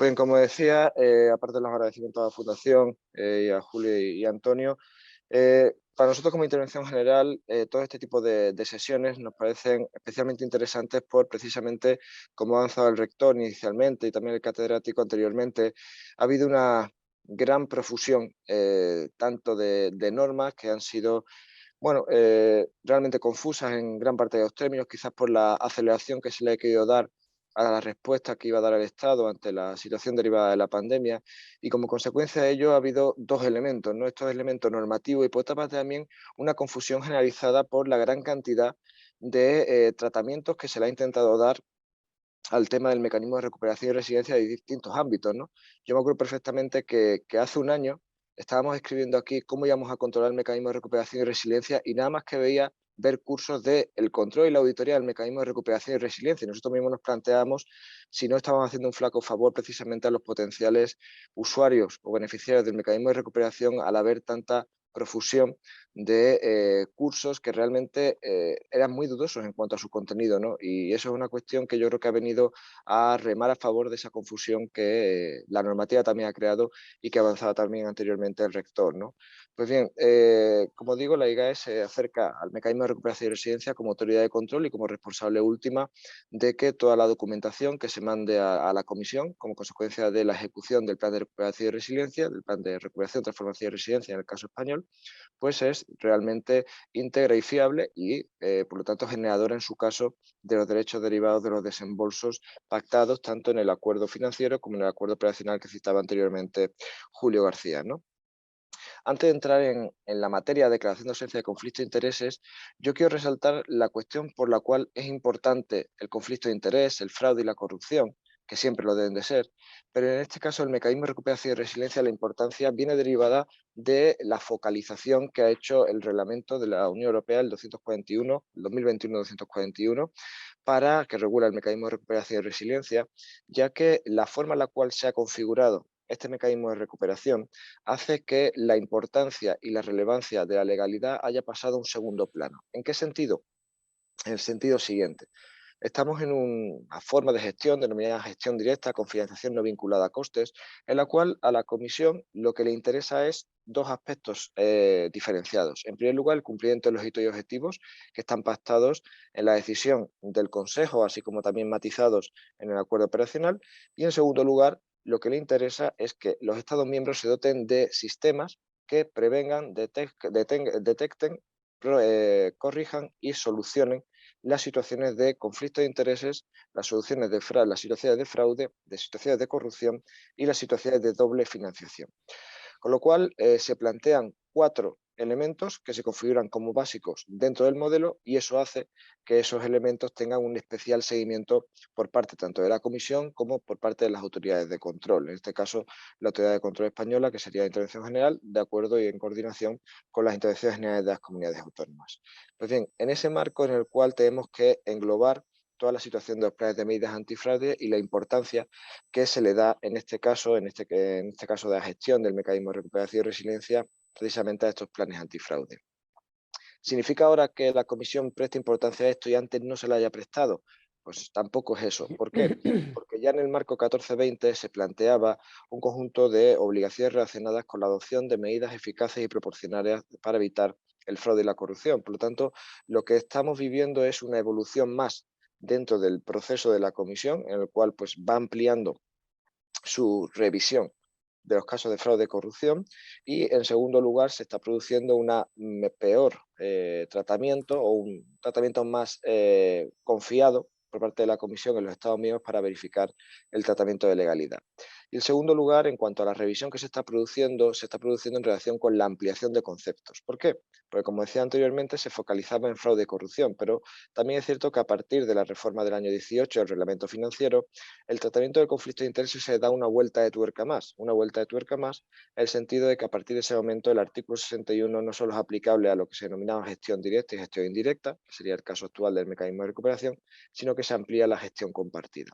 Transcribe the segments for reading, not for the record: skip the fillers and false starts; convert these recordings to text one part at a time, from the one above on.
Pues como decía, aparte de los agradecimientos a la Fundación y a Julio y Antonio, para nosotros como intervención general, todo este tipo de sesiones nos parecen especialmente interesantes por precisamente cómo ha avanzado el rector inicialmente y también el catedrático anteriormente. Ha habido una gran profusión tanto de normas que han sido realmente confusas en gran parte de los términos, quizás por la aceleración que se le ha querido dar a la respuesta que iba a dar el Estado ante la situación derivada de la pandemia, y como consecuencia de ello ha habido dos elementos, ¿no? Estos elementos normativos y por otra parte también una confusión generalizada por la gran cantidad de tratamientos que se le ha intentado dar al tema del mecanismo de recuperación y resiliencia de distintos ámbitos, ¿no? Yo me acuerdo perfectamente que hace un año estábamos escribiendo aquí cómo íbamos a controlar el mecanismo de recuperación y resiliencia y nada más que veía ver cursos de el control y la auditoría del mecanismo de recuperación y resiliencia. Y nosotros mismos nos planteamos si no estábamos haciendo un flaco favor precisamente a los potenciales usuarios o beneficiarios del mecanismo de recuperación al haber tanta profusión de cursos que realmente eran muy dudosos en cuanto a su contenido, ¿no? Y eso es una cuestión que yo creo que ha venido a remar a favor de esa confusión que la normativa también ha creado y que avanzaba también anteriormente el rector, ¿no? Pues bien, como digo, la IGAE se acerca al mecanismo de recuperación y resiliencia como autoridad de control y como responsable última de que toda la documentación que se mande a la comisión como consecuencia de la ejecución del plan de recuperación y resiliencia, del plan de recuperación, transformación y resiliencia en el caso español, pues es realmente íntegra y fiable y, por lo tanto, generadora en su caso de los derechos derivados de los desembolsos pactados tanto en el acuerdo financiero como en el acuerdo operacional que citaba anteriormente Julio García, ¿no? Antes de entrar en la materia de declaración de ausencia de conflicto de intereses, yo quiero resaltar la cuestión por la cual es importante el conflicto de interés, el fraude y la corrupción, que siempre lo deben de ser, pero en este caso el mecanismo de recuperación y resiliencia, la importancia viene derivada de la focalización que ha hecho el reglamento de la Unión Europea, el 241, el 2021-241, para que regula el mecanismo de recuperación y resiliencia, ya que la forma en la cual se ha configurado este mecanismo de recuperación hace que la importancia y la relevancia de la legalidad haya pasado a un segundo plano. ¿En qué sentido? En el sentido siguiente. Estamos en una forma de gestión denominada gestión directa, con financiación no vinculada a costes, en la cual a la comisión lo que le interesa es dos aspectos diferenciados. En primer lugar, el cumplimiento de los hitos y objetivos que están pactados en la decisión del Consejo, así como también matizados en el acuerdo operacional. Y en segundo lugar, lo que le interesa es que los Estados miembros se doten de sistemas que prevengan, detecten, corrijan y solucionen las situaciones de conflicto de intereses, las soluciones de fraude, las situaciones de fraude, de situaciones de corrupción y las situaciones de doble financiación. Con lo cual, se plantean cuatro elementos que se configuran como básicos dentro del modelo y eso hace que esos elementos tengan un especial seguimiento por parte tanto de la Comisión como por parte de las autoridades de control. En este caso, la Autoridad de Control Española, que sería la Intervención General, de acuerdo y en coordinación con las Intervenciones Generales de las Comunidades Autónomas. Pues bien, en ese marco en el cual tenemos que englobar toda la situación de los planes de medidas antifraude y la importancia que se le da en este caso de la gestión del mecanismo de recuperación y resiliencia precisamente a estos planes antifraude. ¿Significa ahora que la Comisión presta importancia a esto y antes no se le haya prestado? Pues tampoco es eso. ¿Por qué? Porque ya en el marco 1420 se planteaba un conjunto de obligaciones relacionadas con la adopción de medidas eficaces y proporcionales para evitar el fraude y la corrupción. Por lo tanto, lo que estamos viviendo es una evolución más dentro del proceso de la Comisión, en el cual pues, va ampliando su revisión de los casos de fraude y corrupción y en segundo lugar se está produciendo una peor tratamiento o un tratamiento más confiado por parte de la Comisión en los Estados miembros para verificar el tratamiento de legalidad. Y en segundo lugar, en cuanto a la revisión que se está produciendo en relación con la ampliación de conceptos. ¿Por qué? Porque como decía anteriormente, se focalizaba en fraude y corrupción, pero también es cierto que a partir de la reforma del año 18 del reglamento financiero, el tratamiento del conflicto de intereses se da una vuelta de tuerca más, en el sentido de que a partir de ese momento el artículo 61 no solo es aplicable a lo que se denominaba gestión directa y gestión indirecta, que sería el caso actual del mecanismo de recuperación, sino que se amplía la gestión compartida.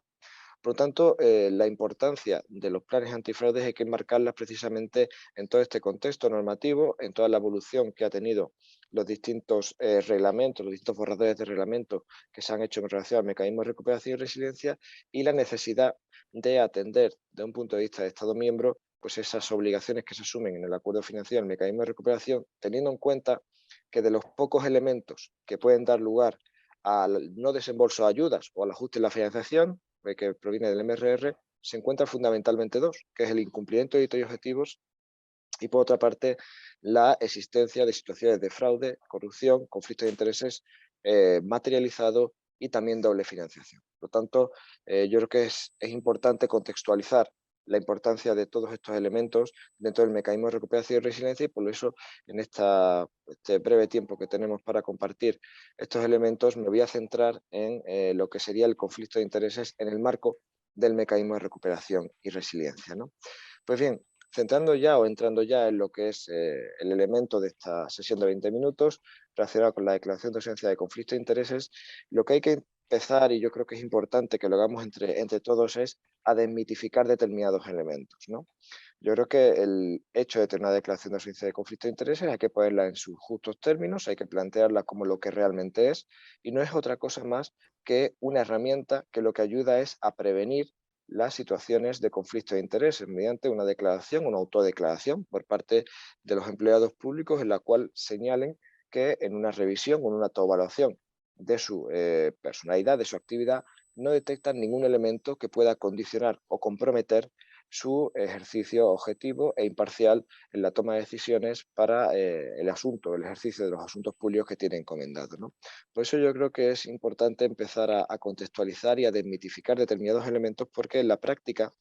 Por lo tanto, la importancia de los planes antifraudes hay que enmarcarlas precisamente en todo este contexto normativo, en toda la evolución que ha tenido los distintos reglamentos, los distintos borradores de reglamento que se han hecho en relación al mecanismo de recuperación y resiliencia, y la necesidad de atender, de un punto de vista de Estado miembro, pues esas obligaciones que se asumen en el acuerdo financiero del mecanismo de recuperación, teniendo en cuenta que de los pocos elementos que pueden dar lugar al no desembolso de ayudas o al ajuste en la financiación, que proviene del MRR, se encuentran fundamentalmente dos, que es el incumplimiento de hitos y objetivos y, por otra parte, la existencia de situaciones de fraude, corrupción, conflictos de intereses materializado y también doble financiación. Por lo tanto, yo creo que es importante contextualizar la importancia de todos estos elementos dentro del mecanismo de recuperación y resiliencia, y por eso en este breve tiempo que tenemos para compartir estos elementos me voy a centrar en lo que sería el conflicto de intereses en el marco del mecanismo de recuperación y resiliencia, ¿no? Pues bien, centrando ya o entrando ya en lo que es el elemento de esta sesión de 20 minutos relacionado con la declaración de ausencia de conflicto de intereses, lo que hay que empezar, y yo creo que es importante que lo hagamos entre todos, es a desmitificar determinados elementos, ¿no? Yo creo que el hecho de tener una declaración de ausencia de conflicto de intereses hay que ponerla en sus justos términos, hay que plantearla como lo que realmente es, y no es otra cosa más que una herramienta que lo que ayuda es a prevenir las situaciones de conflicto de intereses mediante una declaración, una autodeclaración por parte de los empleados públicos en la cual señalen que en una revisión o en una autoevaluación de su personalidad, de su actividad, no detectan ningún elemento que pueda condicionar o comprometer su ejercicio objetivo e imparcial en la toma de decisiones para el asunto, el ejercicio de los asuntos públicos que tiene encomendado, ¿no? Por eso yo creo que es importante empezar a contextualizar y a desmitificar determinados elementos, porque en la práctica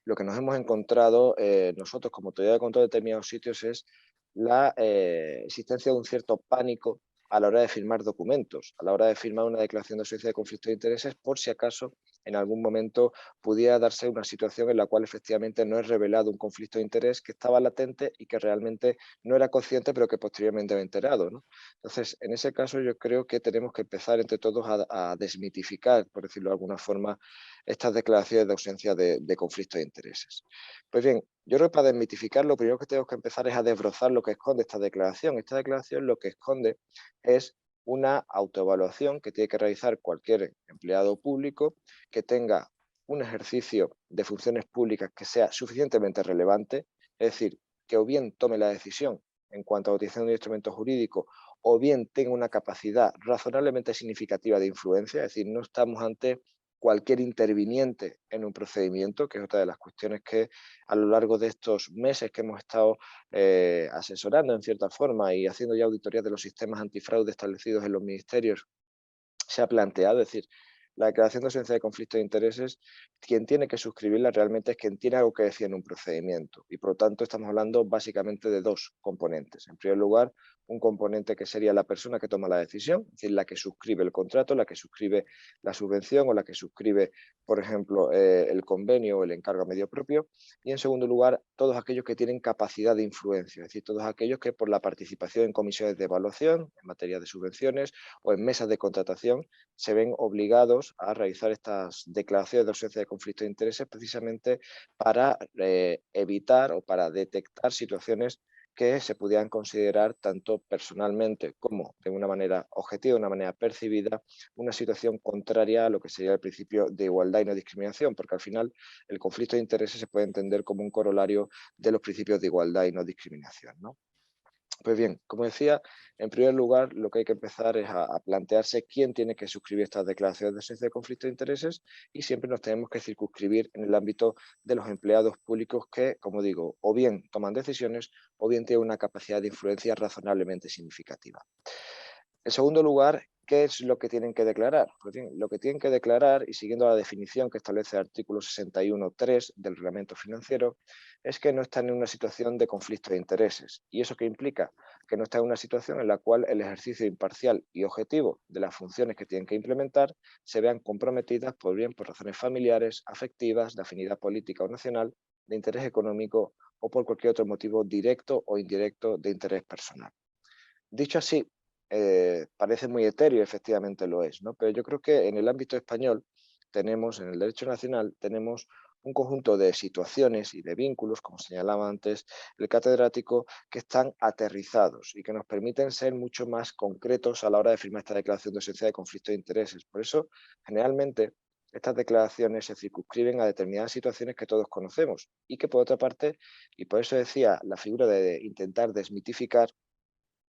lo que nos hemos encontrado nosotros como autoridad de control de determinados sitios es la existencia de un cierto pánico a la hora de firmar documentos, a la hora de firmar una declaración de ausencia de conflicto de intereses, por si acaso en algún momento pudiera darse una situación en la cual efectivamente no es revelado un conflicto de interés que estaba latente y que realmente no era consciente, pero que posteriormente me he enterado, ¿no? Entonces, en ese caso yo creo que tenemos que empezar entre todos a desmitificar, por decirlo de alguna forma, estas declaraciones de ausencia de conflicto de intereses. Pues bien, yo creo que para desmitificar lo primero que tenemos que empezar es a desbrozar lo que esconde esta declaración. Esta declaración lo que esconde es una autoevaluación que tiene que realizar cualquier empleado público que tenga un ejercicio de funciones públicas que sea suficientemente relevante, es decir, que o bien tome la decisión en cuanto a la utilización de un instrumento jurídico, o bien tenga una capacidad razonablemente significativa de influencia, es decir, no estamos ante cualquier interviniente en un procedimiento, que es otra de las cuestiones que a lo largo de estos meses que hemos estado asesorando en cierta forma y haciendo ya auditorías de los sistemas antifraude establecidos en los ministerios, se ha planteado. Es decir, la declaración de ausencia de conflicto de intereses, quien tiene que suscribirla realmente es quien tiene algo que decir en un procedimiento, y por lo tanto estamos hablando básicamente de dos componentes. En primer lugar, un componente que sería la persona que toma la decisión, es decir, la que suscribe el contrato, la que suscribe la subvención o la que suscribe, por ejemplo, el convenio o el encargo a medio propio. Y en segundo lugar, todos aquellos que tienen capacidad de influencia, es decir, todos aquellos que por la participación en comisiones de evaluación en materia de subvenciones o en mesas de contratación se ven obligados a realizar estas declaraciones de ausencia de conflicto de intereses, precisamente para evitar o para detectar situaciones que se pudieran considerar tanto personalmente como de una manera objetiva, de una manera percibida, una situación contraria a lo que sería el principio de igualdad y no discriminación, porque al final el conflicto de intereses se puede entender como un corolario de los principios de igualdad y no discriminación, ¿no? Pues bien, como decía, en primer lugar lo que hay que empezar es a plantearse quién tiene que suscribir estas declaraciones de ausencia de conflicto de intereses, y siempre nos tenemos que circunscribir en el ámbito de los empleados públicos que, como digo, o bien toman decisiones o bien tienen una capacidad de influencia razonablemente significativa. En segundo lugar, ¿qué es lo que tienen que declarar? Pues bien, lo que tienen que declarar, y siguiendo la definición que establece el artículo 61.3 del reglamento financiero, es que no están en una situación de conflicto de intereses. ¿Y eso qué implica? Que no están en una situación en la cual el ejercicio imparcial y objetivo de las funciones que tienen que implementar se vean comprometidas por razones familiares, afectivas, de afinidad política o nacional, de interés económico o por cualquier otro motivo directo o indirecto de interés personal. Dicho así, parece muy etéreo, efectivamente lo es, ¿no? Pero yo creo que en el ámbito español tenemos, en el derecho nacional, tenemos un conjunto de situaciones y de vínculos, como señalaba antes el catedrático, que están aterrizados y que nos permiten ser mucho más concretos a la hora de firmar esta declaración de ausencia de conflicto de intereses. Por eso, generalmente, estas declaraciones se circunscriben a determinadas situaciones que todos conocemos y que, por otra parte, y por eso decía la figura de intentar desmitificar,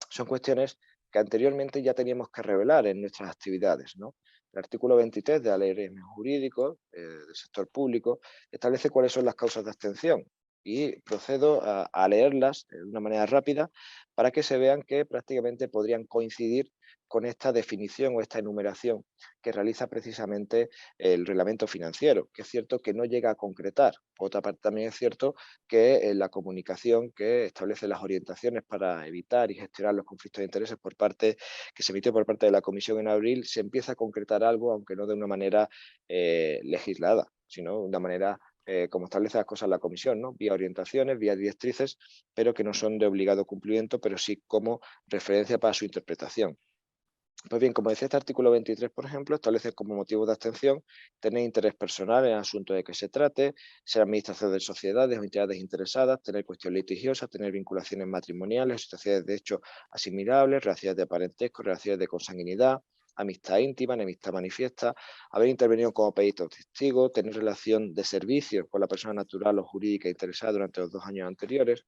son cuestiones que anteriormente ya teníamos que revelar en nuestras actividades, ¿no? El artículo 23 de la Ley de Régimen Jurídico del sector público establece cuáles son las causas de abstención y procedo a leerlas de una manera rápida para que se vean que prácticamente podrían coincidir con esta definición o esta enumeración que realiza precisamente el reglamento financiero, que es cierto que no llega a concretar. Por otra parte, también es cierto que la comunicación que establece las orientaciones para evitar y gestionar los conflictos de intereses que se emitió por parte de la Comisión en abril, se empieza a concretar algo, aunque no de una manera legislada, sino de una manera como establece las cosas la Comisión, ¿no? Vía orientaciones, vía directrices, pero que no son de obligado cumplimiento, pero sí como referencia para su interpretación. Pues bien, como decía este artículo 23, por ejemplo, establece como motivo de abstención tener interés personal en el asunto de que se trate, ser administración de sociedades o entidades interesadas, tener cuestión litigiosa, tener vinculaciones matrimoniales, situaciones de hecho asimilables, relaciones de parentesco, relaciones de consanguinidad, amistad íntima, enemistad manifiesta, haber intervenido como perito o testigo, tener relación de servicio con la persona natural o jurídica interesada durante los 2 años anteriores.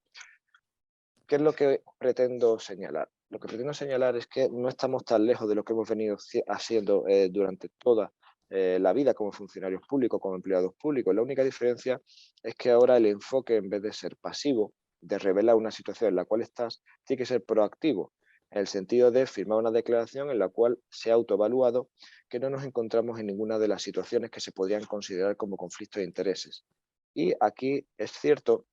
¿Qué es lo que pretendo señalar? Lo que pretendo señalar es que no estamos tan lejos de lo que hemos venido haciendo durante toda la vida como funcionarios públicos, como empleados públicos. La única diferencia es que ahora el enfoque, en vez de ser pasivo, de revelar una situación en la cual estás, tiene que ser proactivo, en el sentido de firmar una declaración en la cual se ha autoevaluado que no nos encontramos en ninguna de las situaciones que se podrían considerar como conflictos de intereses. Y aquí es cierto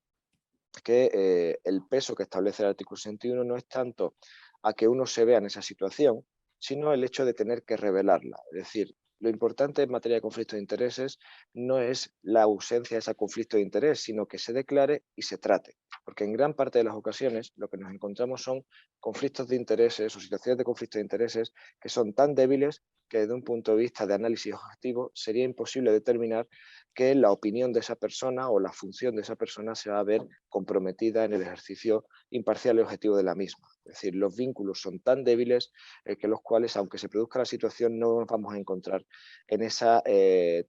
que el peso que establece el artículo 61 no es tanto a que uno se vea en esa situación, sino el hecho de tener que revelarla. Es decir, lo importante en materia de conflicto de intereses no es la ausencia de ese conflicto de interés, sino que se declare y se trate. Porque en gran parte de las ocasiones lo que nos encontramos son conflictos de intereses o situaciones de conflicto de intereses que son tan débiles que desde un punto de vista de análisis objetivo sería imposible determinar que la opinión de esa persona o la función de esa persona se va a ver comprometida en el ejercicio imparcial y objetivo de la misma. Es decir, los vínculos son tan débiles que los cuales, aunque se produzca la situación, no nos vamos a encontrar en esa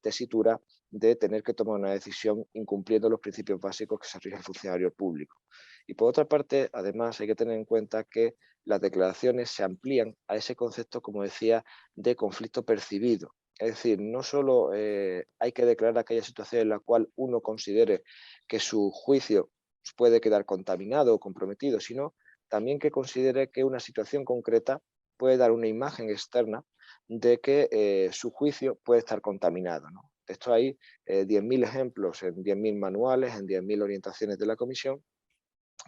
tesitura de tener que tomar una decisión incumpliendo los principios básicos que se rige el funcionario público. Y por otra parte, además, hay que tener en cuenta que las declaraciones se amplían a ese concepto, como decía, de conflicto percibido. Es decir, no solo hay que declarar aquella situación en la cual uno considere que su juicio puede quedar contaminado o comprometido, sino también que considere que una situación concreta puede dar una imagen externa de que su juicio puede estar contaminado, ¿no? Esto hay 10.000 ejemplos en 10.000 manuales, en 10.000 orientaciones de la comisión,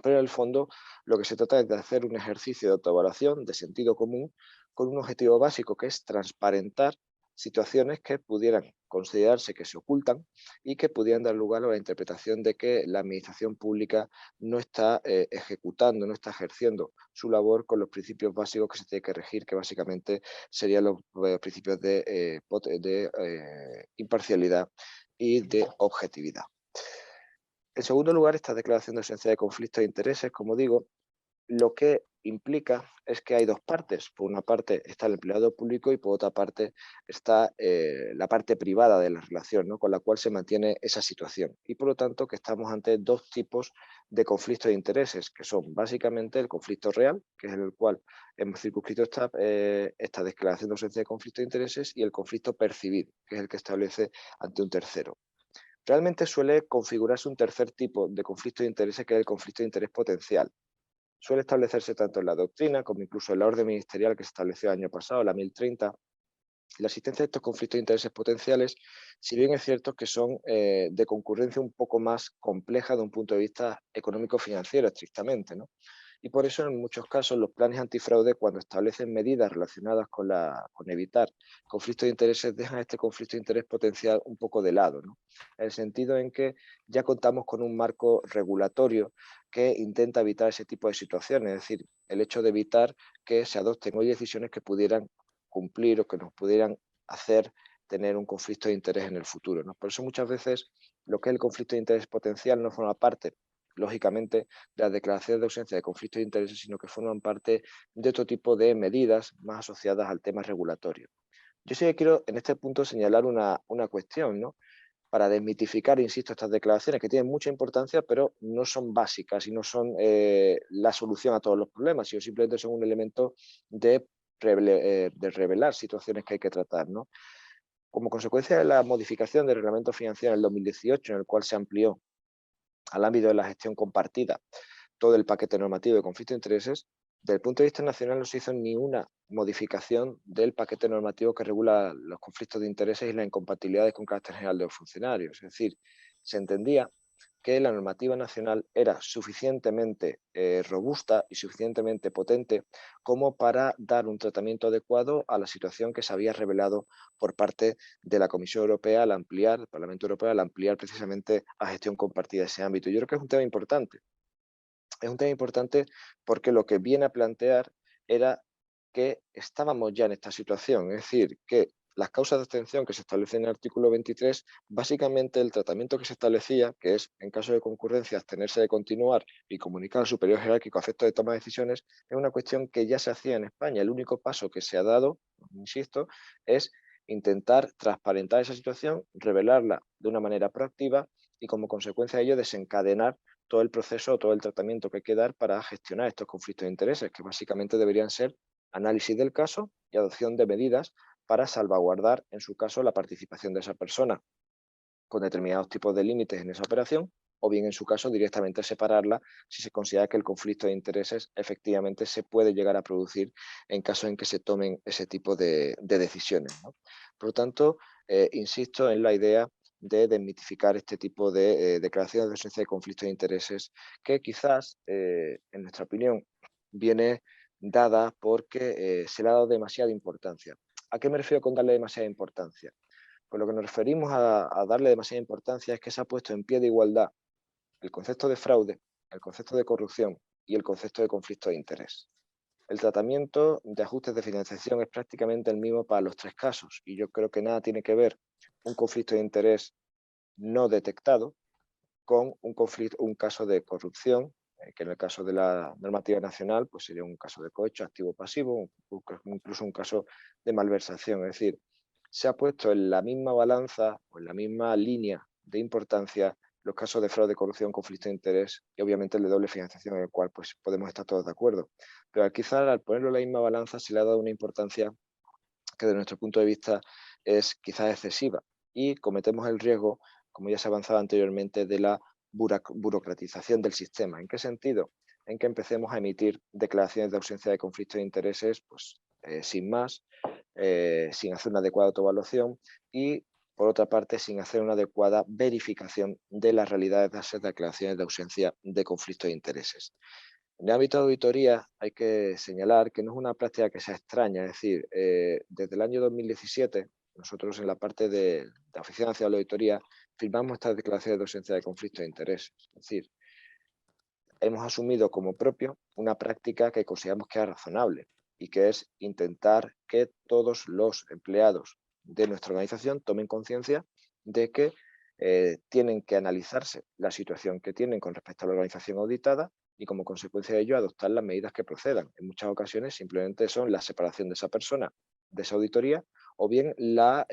pero en el fondo lo que se trata es de hacer un ejercicio de autoevaluación, de sentido común, con un objetivo básico que es transparentar situaciones que pudieran considerarse que se ocultan y que pudieran dar lugar a la interpretación de que la administración pública no está ejecutando, no está ejerciendo su labor con los principios básicos que se tiene que regir, que básicamente serían los principios de imparcialidad y de objetividad. En segundo lugar, esta declaración de ausencia de conflicto de intereses, como digo, lo que implica es que hay dos partes. Por una parte está el empleado público y por otra parte está la parte privada de la relación, ¿no? Con la cual se mantiene esa situación. Y por lo tanto que estamos ante dos tipos de conflicto de intereses, que son básicamente el conflicto real, que es en el cual hemos circunscrito esta declaración de ausencia de conflicto de intereses, y el conflicto percibido, que es el que establece ante un tercero. Realmente suele configurarse un tercer tipo de conflicto de intereses, que es el conflicto de interés potencial. Suele establecerse tanto en la doctrina como incluso en la orden ministerial que se estableció el año pasado, la 1030. La existencia de estos conflictos de intereses potenciales, si bien es cierto que son de concurrencia un poco más compleja de un punto de vista económico-financiero estrictamente, ¿no? Y por eso en muchos casos los planes antifraude, cuando establecen medidas relacionadas con evitar conflictos de intereses, dejan este conflicto de interés potencial un poco de lado, ¿no? En el sentido en que ya contamos con un marco regulatorio que intenta evitar ese tipo de situaciones, es decir, el hecho de evitar que se adopten hoy decisiones que pudieran cumplir o que nos pudieran hacer tener un conflicto de interés en el futuro, ¿no? Por eso muchas veces lo que es el conflicto de interés potencial no forma parte, lógicamente, de las declaraciones de ausencia de conflicto de intereses, sino que forman parte de otro tipo de medidas más asociadas al tema regulatorio. Yo sí que quiero en este punto señalar una cuestión, ¿no? Para desmitificar, insisto, estas declaraciones que tienen mucha importancia, pero no son básicas y no son la solución a todos los problemas, sino simplemente son un elemento de, de revelar situaciones que hay que tratar, ¿no? Como consecuencia de la modificación del reglamento financiero en el 2018, en el cual se amplió al ámbito de la gestión compartida todo el paquete normativo de conflicto de intereses, desde el punto de vista nacional no se hizo ni una modificación del paquete normativo que regula los conflictos de intereses y las incompatibilidades con carácter general de los funcionarios. Es decir, se entendía que la normativa nacional era suficientemente robusta y suficientemente potente como para dar un tratamiento adecuado a la situación que se había revelado por parte de la Comisión Europea al ampliar, el Parlamento Europeo al ampliar precisamente a gestión compartida ese ámbito. Yo creo que es un tema importante. Es un tema importante porque lo que viene a plantear era que estábamos ya en esta situación, es decir, que las causas de abstención que se establecen en el artículo 23, básicamente el tratamiento que se establecía, que es en caso de concurrencia abstenerse de continuar y comunicar al superior jerárquico a efectos de toma de decisiones, es una cuestión que ya se hacía en España. El único paso que se ha dado, insisto, es intentar transparentar esa situación, revelarla de una manera proactiva y como consecuencia de ello desencadenar todo el proceso, todo el tratamiento que hay que dar para gestionar estos conflictos de intereses, que básicamente deberían ser análisis del caso y adopción de medidas para salvaguardar, en su caso, la participación de esa persona con determinados tipos de límites en esa operación, o bien, en su caso, directamente separarla si se considera que el conflicto de intereses efectivamente se puede llegar a producir en caso en que se tomen ese tipo de decisiones, ¿no? Por lo tanto, insisto en la idea de desmitificar este tipo de declaraciones de ausencia de conflicto de intereses que quizás, en nuestra opinión, viene dada porque se le ha dado demasiada importancia. ¿A qué me refiero con darle demasiada importancia? Pues lo que nos referimos a darle demasiada importancia es que se ha puesto en pie de igualdad el concepto de fraude, el concepto de corrupción y el concepto de conflicto de interés. El tratamiento de ajustes de financiación es prácticamente el mismo para los tres casos y yo creo que nada tiene que ver un conflicto de interés no detectado con un caso de corrupción, que en el caso de la normativa nacional pues sería un caso de cohecho activo-pasivo, incluso un caso de malversación. Es decir, se ha puesto en la misma balanza o en la misma línea de importancia los casos de fraude, corrupción, conflicto de interés y obviamente el de doble financiación, en el cual pues, podemos estar todos de acuerdo. Pero quizás al ponerlo en la misma balanza se le ha dado una importancia que, de nuestro punto de vista, es quizás excesiva y cometemos el riesgo, como ya se ha avanzado anteriormente, de la burocratización del sistema. ¿En qué sentido? En que empecemos a emitir declaraciones de ausencia de conflicto de intereses pues, sin más, sin hacer una adecuada autoevaluación y, por otra parte, sin hacer una adecuada verificación de las realidades de esas declaraciones de ausencia de conflicto de intereses. En el ámbito de auditoría hay que señalar que no es una práctica que sea extraña, es decir, desde el año 2017 nosotros en la parte de la Oficina Nacional de Auditoría firmamos estas declaraciones de ausencia de conflicto de intereses. Es decir, hemos asumido como propio una práctica que consideramos que es razonable y que es intentar que todos los empleados de nuestra organización tomen conciencia de que tienen que analizarse la situación que tienen con respecto a la organización auditada y como consecuencia de ello adoptar las medidas que procedan. En muchas ocasiones simplemente son la separación de esa persona de esa auditoría o bien la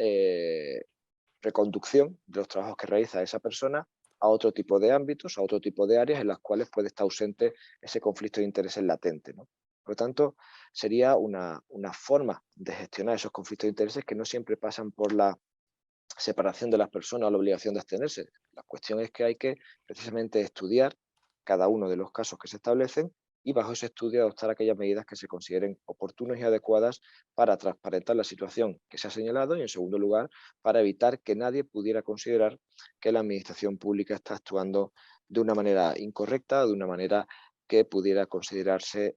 reconducción de los trabajos que realiza esa persona a otro tipo de ámbitos, a otro tipo de áreas en las cuales puede estar ausente ese conflicto de intereses latente, ¿no? Por lo tanto, sería una forma de gestionar esos conflictos de intereses que no siempre pasan por la separación de las personas o la obligación de abstenerse. La cuestión es que hay que precisamente estudiar cada uno de los casos que se establecen y bajo ese estudio adoptar aquellas medidas que se consideren oportunas y adecuadas para transparentar la situación que se ha señalado y, en segundo lugar, para evitar que nadie pudiera considerar que la administración pública está actuando de una manera incorrecta, de una manera que pudiera considerarse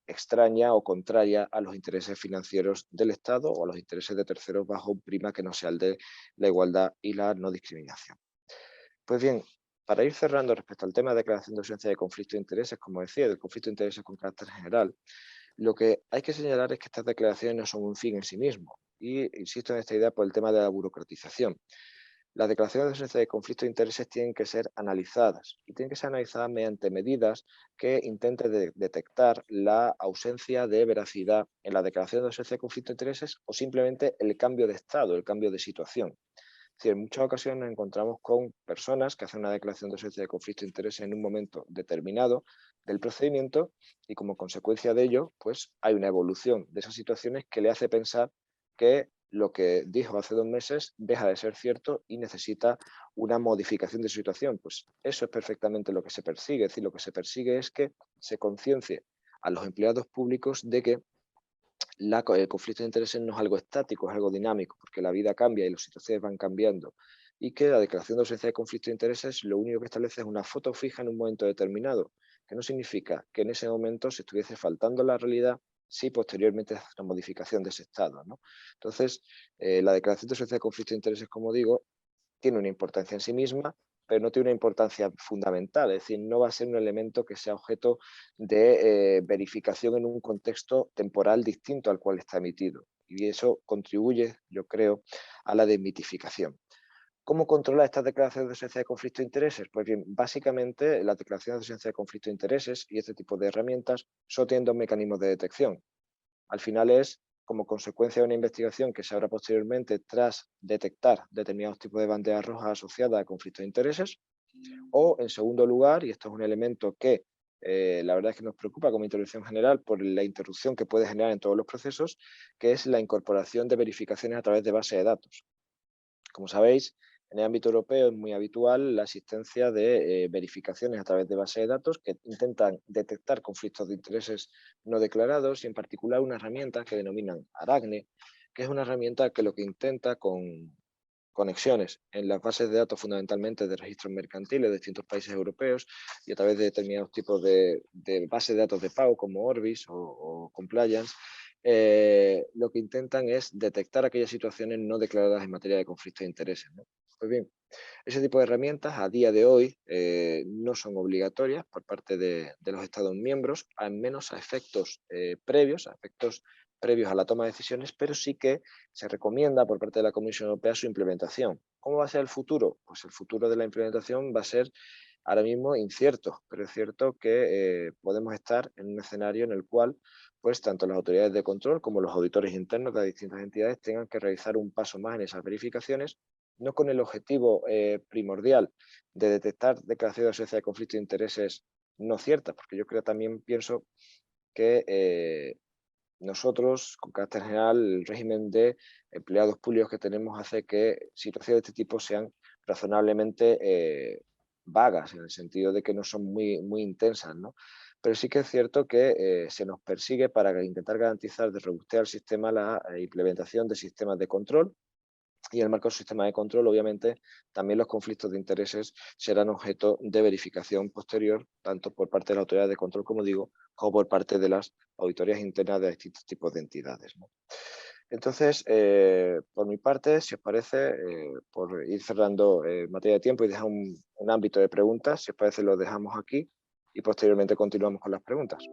extraña o contraria a los intereses financieros del Estado o a los intereses de terceros bajo un prima que no sea el de la igualdad y la no discriminación. Pues bien, para ir cerrando respecto al tema de declaración de ausencia de conflicto de intereses, como decía, del conflicto de intereses con carácter general, Lo que hay que señalar es que estas declaraciones no son un fin en sí mismo. Y insisto en esta idea por el tema de la burocratización. Las declaraciones de ausencia de conflicto de intereses tienen que ser analizadas y tienen que ser analizadas mediante medidas que intenten detectar la ausencia de veracidad en la declaración de ausencia de conflicto de intereses o simplemente el cambio de estado, el cambio de situación. Es decir, en muchas ocasiones nos encontramos con personas que hacen una declaración de ausencia de conflicto de intereses en un momento determinado del procedimiento y como consecuencia de ello, pues hay una evolución de esas situaciones que le hace pensar que lo que dijo hace 2 meses deja de ser cierto y necesita una modificación de su situación. Pues eso es perfectamente lo que se persigue. Es decir, lo que se persigue es que se conciencie a los empleados públicos de que el conflicto de intereses no es algo estático, es algo dinámico, porque la vida cambia y las situaciones van cambiando. Y que la declaración de ausencia de conflicto de intereses lo único que establece es una foto fija en un momento determinado, que no significa que en ese momento se estuviese faltando la realidad si posteriormente hace una modificación de ese estado, ¿no? Entonces, la declaración de ausencia de conflicto de intereses, como digo, tiene una importancia en sí misma, pero no tiene una importancia fundamental, es decir, no va a ser un elemento que sea objeto de verificación en un contexto temporal distinto al cual está emitido. Y eso contribuye, yo creo, a la desmitificación. ¿Cómo controlar estas declaraciones de ausencia de conflicto de intereses? Pues bien, básicamente las declaraciones de ausencia de conflicto de intereses y este tipo de herramientas solo tienen dos mecanismos de detección. Al final es como consecuencia de una investigación que se abra posteriormente tras detectar determinados tipos de banderas rojas asociadas a conflictos de intereses, o en segundo lugar, y esto es un elemento que la verdad es que nos preocupa como intervención general por la interrupción que puede generar en todos los procesos, que es la incorporación de verificaciones a través de bases de datos. Como sabéis, en el ámbito europeo es muy habitual la existencia de verificaciones a través de bases de datos que intentan detectar conflictos de intereses no declarados y en particular una herramienta que denominan Aragne, que es una herramienta que lo que intenta con conexiones en las bases de datos fundamentalmente de registros mercantiles de distintos países europeos y a través de determinados tipos de bases de datos de pago como Orbis o Compliance, lo que intentan es detectar aquellas situaciones no declaradas en materia de conflicto de intereses, ¿no? Pues bien, ese tipo de herramientas a día de hoy no son obligatorias por parte de los Estados miembros, al menos a efectos previos, a la toma de decisiones, pero sí que se recomienda por parte de la Comisión Europea su implementación. ¿Cómo va a ser el futuro? Pues el futuro de la implementación va a ser ahora mismo incierto, pero es cierto que podemos estar en un escenario en el cual pues tanto las autoridades de control como los auditores internos de las distintas entidades tengan que realizar un paso más en esas verificaciones, no con el objetivo primordial de detectar declaraciones de ausencia de conflicto de intereses no ciertas, porque yo creo también pienso que nosotros, con carácter general, el régimen de empleados públicos que tenemos hace que situaciones de este tipo sean razonablemente vagas, en el sentido de que no son muy intensas, ¿no? Pero sí que es cierto que se nos persigue para intentar garantizar de robustez al sistema la implementación de sistemas de control y en el marco del sistema de control, obviamente, también los conflictos de intereses serán objeto de verificación posterior, tanto por parte de la autoridad de control, como digo, como por parte de las auditorías internas de distintos tipos de entidades, ¿no? Entonces, por mi parte, si os parece, por ir cerrando materia de tiempo y dejar un ámbito de preguntas, si os parece, lo dejamos aquí y posteriormente continuamos con las preguntas.